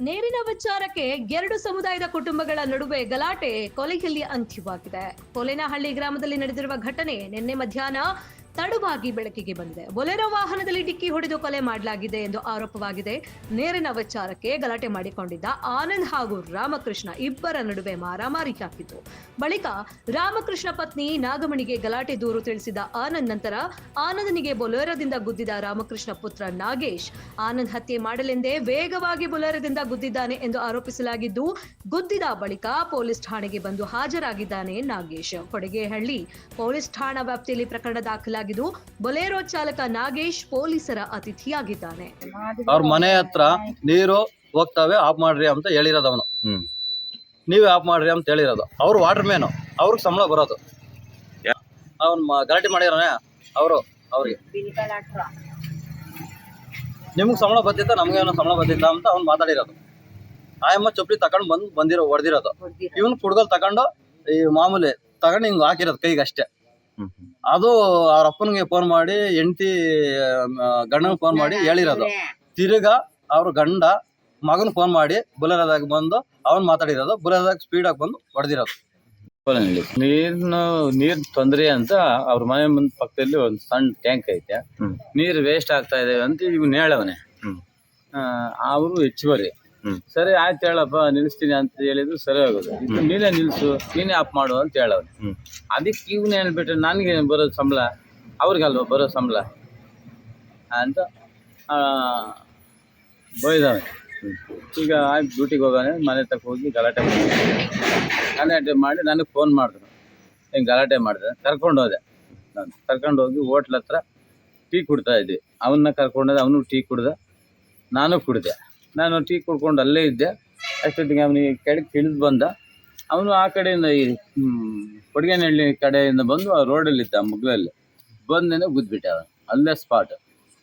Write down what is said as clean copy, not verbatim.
ನೇರಿನ ವಿಚಾರಕ್ಕೆ ಎರಡು ಸಮುದಾಯದ ಕುಟುಂಬಗಳ ನಡುವೆ ಗಲಾಟೆ ಕೊಲೆಯಲ್ಲಿ ಅಂತ್ಯವಾಗಿದೆ. ಕೋಲೇನಹಳ್ಳಿ ಗ್ರಾಮದಲ್ಲಿ ನಡೆದಿರುವ ಘಟನೆ ನಿನ್ನೆ ಮಧ್ಯಾಹ್ನ ತಡವಾಗಿ ಬೆಳಕಿಗೆ ಬಂದಿದೆ. ಬೊಲೆರೋ ವಾಹನದಲ್ಲಿ ಡಿಕ್ಕಿ ಹೊಡೆದು ಕೊಲೆ ಮಾಡಲಾಗಿದೆ ಎಂದು ಆರೋಪವಾಗಿದೆ. ನೇರಿನ ವಿಚಾರಕ್ಕೆ ಗಲಾಟೆ ಮಾಡಿಕೊಂಡಿದ್ದ ಆನಂದ್ ಹಾಗೂ ರಾಮಕೃಷ್ಣ ಇಬ್ಬರ ನಡುವೆ ಮಾರಾಮಾರಿ ಹಾಕಿತು. ಬಳಿಕ ರಾಮಕೃಷ್ಣ ಪತ್ನಿ ನಾಗಮಣಿಗೆ ಗಲಾಟೆ ದೂರು ತಿಳಿಸಿದ ಆನಂದ್ ನಂತರ ಆನಂದನಿಗೆ ಬೊಲೆರೋದಿಂದ ಗುದ್ದಿದ ರಾಮಕೃಷ್ಣ ಪುತ್ರ ನಾಗೇಶ್ ಆನಂದ್ ಹತ್ಯೆ ಮಾಡಲೆಂದೇ ವೇಗವಾಗಿ ಬೊಲೆರೋದಿಂದ ಗುದ್ದಿದ್ದಾನೆ ಎಂದು ಆರೋಪಿಸಲಾಗಿದ್ದು, ಗುದ್ದಿದ ಬಳಿಕ ಪೊಲೀಸ್ ಠಾಣೆಗೆ ಬಂದು ಹಾಜರಾಗಿದ್ದಾನೆ ನಾಗೇಶ್. ಕೊಡಗೇಹಳ್ಳಿ ಪೊಲೀಸ್ ಠಾಣಾ ವ್ಯಾಪ್ತಿಯಲ್ಲಿ ಪ್ರಕರಣ ದಾಖಲಾಗಿದ್ದು, ಬೊಲೆರೋ ಚಾಲಕ ನಾಗೇಶ್ ಪೊಲೀಸರ ಅತಿಥಿಯಾಗಿದ್ದಾನೆ. ಅವ್ರ ಮನೆ ಹತ್ರ ನೀರು ಹೋಗ್ತವೆ, ಆಫ್ ಮಾಡ್ರಿ ಅಂತ ಹೇಳಿರೋದು ಅವನು. ನೀವೇ ಆಫ್ ಮಾಡ್ರಿ ಅಂತ ಹೇಳಿರೋದು. ಅವ್ರು ವಾಟರ್ ಮ್ಯಾನು, ಅವ್ರಿಗೆ ಸಂಬಳ ಬರೋದು. ಅವ್ನು ಗಲಾಟೆ ಮಾಡಿರೋನೆ ಅವ್ರಿಗೆ ನಿಮ್ಗೆ ಸಂಬಳ ಬರ್ತಿತ್ತ, ನಮ್ಗೇನೋ ಸಂಬಳ ಬರ್ತಿತ್ತ ಅಂತ ಅವ್ನು ಮಾತಾಡಿರೋದು. ಆಯಮ್ಮ ಚಪ್ಪಲಿ ತಗೊಂಡು ಹೊಡೆದಿರೋದು. ಇವನು ಕುಡ್ಗಲ್ ತಗೊಂಡು ಈ ಮಾಮೂಲಿ ತಗೊಂಡು ಹಿಂಗೆ ಹಾಕಿರೋದು ಕೈಗೆ ಅಷ್ಟೇ. ಅದು ಅವ್ರ ಅಪ್ಪನಿಗೆ ಫೋನ್ ಮಾಡಿ, ಹೆಂಡತಿ ಗಂಡನಿಗೆ ಫೋನ್ ಮಾಡಿ ಹೇಳಿರೋದು. ತಿರ್ಗಾ ಅವ್ರ ಗಂಡ ಮಗನ್ ಫೋನ್ ಮಾಡಿ ಬುಲೆರೋದಾಗ ಬಂದು ಅವ್ನು ಮಾತಾಡಿರೋದು. ಬುಲೆರೋದಾಗ ಸ್ಪೀಡಾಗಿ ಬಂದು ಹೊಡೆದಿರೋದು. ನೀರ್ ತೊಂದ್ರೆ ಅಂತ ಅವ್ರ ಮನೆ ಮುಂದೆ ಪಕ್ಕದಲ್ಲಿ ಒಂದು ಸಣ್ಣ ಟ್ಯಾಂಕ್ ಐತೆ. ನೀರ್ ವೇಸ್ಟ್ ಆಗ್ತಾ ಇದೆ ಅಂತ ಇವ್ನು ಹೇಳವನೆ. ಅವರು ಹೆಚ್ಚುವರಿ ಸರಿ ಆಯ್ತು ಹೇಳಪ್ಪ ನಿಲ್ಲಿಸ್ತೀನಿ ಅಂತ ಹೇಳಿದ್ರು ಸರಿ ಆಗೋದು. ಇದು ನೀನೇ ನಿಲ್ಸು, ನೀನೇ ಆಫ್ ಮಾಡು ಅಂತ ಹೇಳವನೆ. ಅದಕ್ಕೆ ಇವ್ನ ಹೇಳ್ಬಿಟ್ರೆ ನನಗೆ ಬರೋ ಸಂಬಳ ಅವ್ರಿಗಲ್ವ ಬರೋ ಸಂಬಳ ಅಂತ ಬೈದವನೆ. ಈಗ ಆಯ್ತು ಡ್ಯೂಟಿಗೆ ಹೋಗೋನೆ, ಮನೆ ತಕ್ಕ ಹೋಗಿ ಗಲಾಟೆ ಮಾಡಿ ನನಗೆ ಫೋನ್ ಮಾಡಿದ್ರು. ಹಿಂಗೆ ಗಲಾಟೆ ಮಾಡಿದೆ, ಕರ್ಕೊಂಡು ಹೋದೆ. ನಾನು ಕರ್ಕೊಂಡು ಹೋಗಿ ಹೋಟ್ಲ್ ಹತ್ರ ಟೀ ಕುಡ್ತಾ ಇದ್ವಿ. ಅವನ್ನ ಕರ್ಕೊಂಡೋದೆ, ಅವನು ಟೀ ಕುಡ್ದ, ನಾನು ಕುಡಿದೆ. ನಾನು ಟೀ ಕುಡ್ಕೊಂಡು ಅಲ್ಲೇ ಇದ್ದೆ. ಅಷ್ಟೊತ್ತಿಗೆ ಅವನಿಗೆ ಕೆಳಗೆ ಇಳಿದು ಬಂದ. ಅವನು ಆ ಕಡೆಯಿಂದ ಈ ಕೊಡಗೇನಹಳ್ಳಿ ಕಡೆಯಿಂದ ಬಂದು ಆ ರೋಡಲ್ಲಿದ್ದ ಮುಗ್ಲಲ್ಲಿ ಬಂದೇನೆ ಗುದ್ಬಿಟ್ಟೆ ಅವನು. ಅಲ್ಲೇ ಸ್ಪಾಟ್.